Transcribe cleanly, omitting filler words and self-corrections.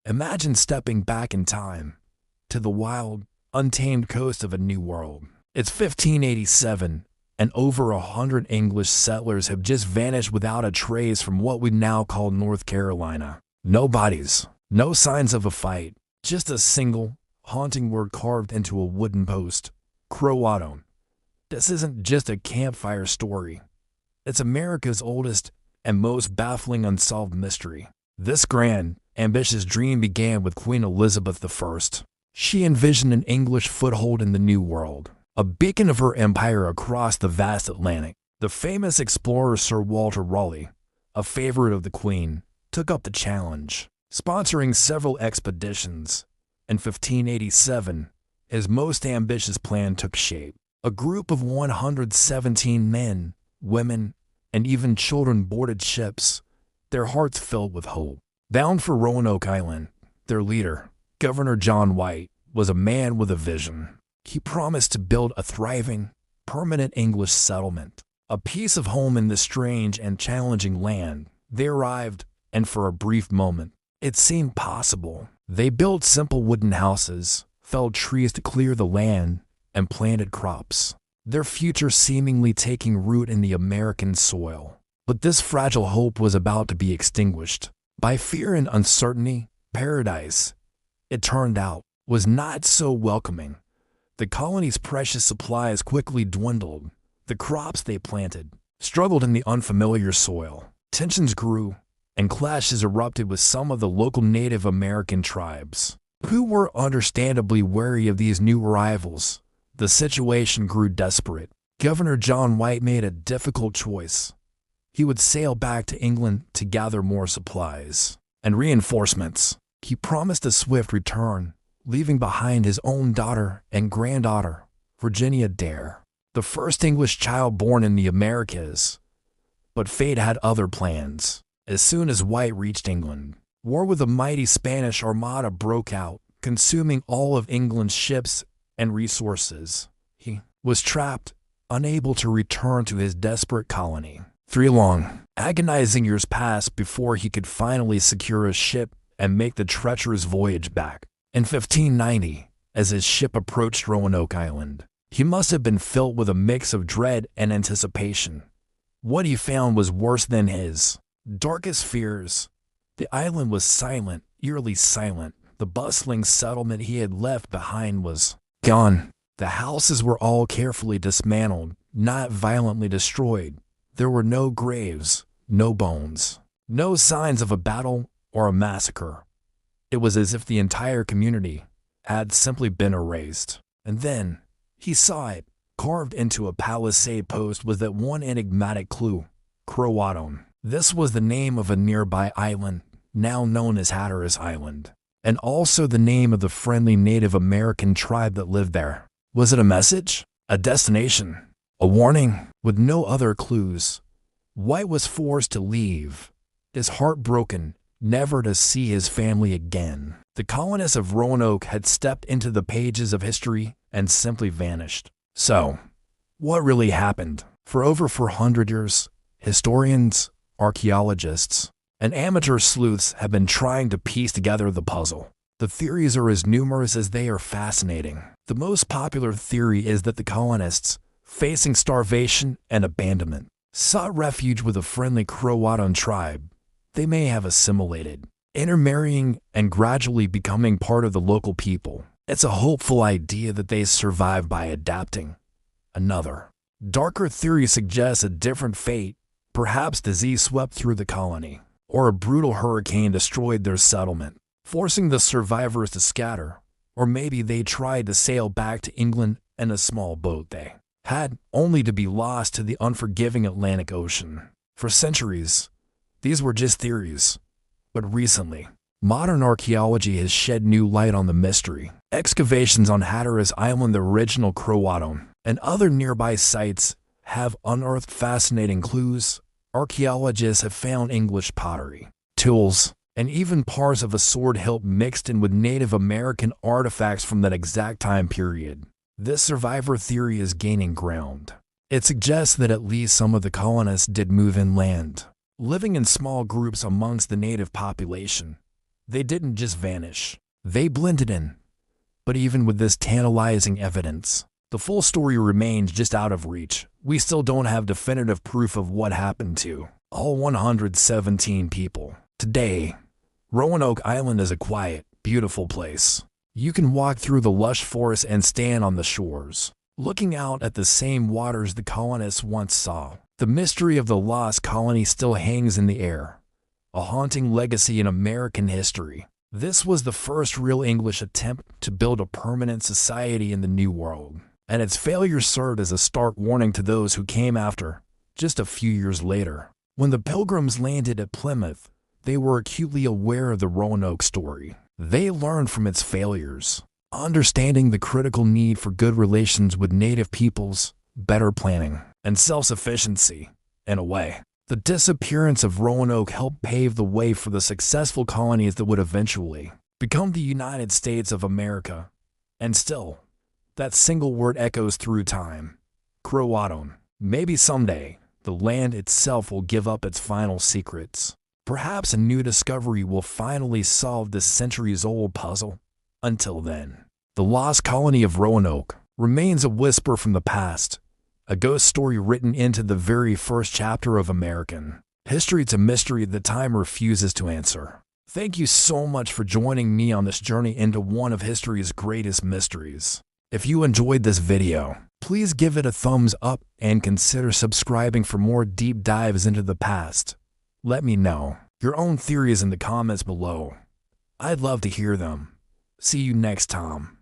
Imagine stepping back in time to the wild, untamed coast of a new world. It's 1587, and over 100 English settlers have just vanished without a trace from what we now call North Carolina. No bodies, no signs of a fight, just a single, haunting word carved into a wooden post: CROATOAN. This isn't just a campfire story. It's America's oldest and most baffling unsolved mystery. This grand, ambitious dream began with Queen Elizabeth I. She envisioned an English foothold in the New World, a beacon of her empire across the vast Atlantic. The famous explorer Sir Walter Raleigh, a favorite of the Queen, took up the challenge, sponsoring several expeditions. In 1587, his most ambitious plan took shape. A group of 117 men, women, and even children boarded ships, their hearts filled with hope. Bound for Roanoke Island, their leader, Governor John White, was a man with a vision. He promised to build a thriving, permanent English settlement, a piece of home in this strange and challenging land. They arrived, and for a brief moment, it seemed possible. They built simple wooden houses, felled trees to clear the land, and planted crops, their future seemingly taking root in the American soil. But this fragile hope was about to be extinguished by fear and uncertainty. Paradise, it turned out, was not so welcoming. The colony's precious supplies quickly dwindled. The crops they planted struggled in the unfamiliar soil. Tensions grew, and clashes erupted with some of the local Native American tribes, who were understandably wary of these new arrivals. The situation grew desperate. Governor John White made a difficult choice. He would sail back to England to gather more supplies and reinforcements. He promised a swift return, leaving behind his own daughter and granddaughter, Virginia Dare, the first English child born in the Americas. But fate had other plans. As soon as White reached England, war with the mighty Spanish Armada broke out, consuming all of England's ships and resources. He was trapped, unable to return to his desperate colony. 3 long, agonizing years passed before he could finally secure a ship and make the treacherous voyage back. In 1590, as his ship approached Roanoke Island, he must have been filled with a mix of dread and anticipation. What he found was worse than his darkest fears. The island was silent, eerily silent. The bustling settlement he had left behind was gone. The houses were all carefully dismantled, not violently destroyed. There were no graves, no bones, no signs of a battle or a massacre. It was as if the entire community had simply been erased. And then he saw it. Carved into a palisade post was that one enigmatic clue: CROATOAN. This was the name of a nearby island, now known as Hatteras Island, and also the name of the friendly Native American tribe that lived there. Was it a message? A destination? A warning? With no other clues, White was forced to leave, his heart broken, never to see his family again. The colonists of Roanoke had stepped into the pages of history and simply vanished. So, what really happened? For over 400 years, historians, archaeologists, and amateur sleuths have been trying to piece together the puzzle. The theories are as numerous as they are fascinating. The most popular theory is that the colonists, facing starvation and abandonment, sought refuge with a friendly CROATOAN tribe. They may have assimilated, intermarrying and gradually becoming part of the local people. It's a hopeful idea that they survived by adapting. Another, darker theory suggests a different fate. Perhaps disease swept through the colony, or a brutal hurricane destroyed their settlement, forcing the survivors to scatter. Or maybe they tried to sail back to England in a small boat they had, only to be lost to the unforgiving Atlantic Ocean. For centuries, these were just theories. But recently, modern archaeology has shed new light on the mystery. Excavations on Hatteras Island, the original CROATOAN, and other nearby sites have unearthed fascinating clues. Archaeologists have found English pottery, tools, and even parts of a sword hilt mixed in with Native American artifacts from that exact time period. This survivor theory is gaining ground. It suggests that at least some of the colonists did move inland, living in small groups amongst the native population. They didn't just vanish. They blended in. But even with this tantalizing evidence, the full story remains just out of reach. We still don't have definitive proof of what happened to all 117 people. Today, Roanoke Island is a quiet, beautiful place. You can walk through the lush forest and stand on the shores, looking out at the same waters the colonists once saw. The mystery of the lost colony still hangs in the air, a haunting legacy in American history. This was the first real English attempt to build a permanent society in the New World, and its failure served as a stark warning to those who came after. Just a few years later, when the Pilgrims landed at Plymouth, they were acutely aware of the Roanoke story. They learned from its failures, understanding the critical need for good relations with native peoples, better planning, and self-sufficiency. In a way, the disappearance of Roanoke helped pave the way for the successful colonies that would eventually become the United States of America. And still, that single word echoes through time: CROATOAN. Maybe someday, the land itself will give up its final secrets. Perhaps a new discovery will finally solve this centuries-old puzzle. Until then, the Lost Colony of Roanoke remains a whisper from the past, a ghost story written into the very first chapter of American history. It's a mystery that time refuses to answer. Thank you so much for joining me on this journey into one of history's greatest mysteries. If you enjoyed this video, please give it a thumbs up and consider subscribing for more deep dives into the past. Let me know your own theories in the comments below. I'd love to hear them. See you next time.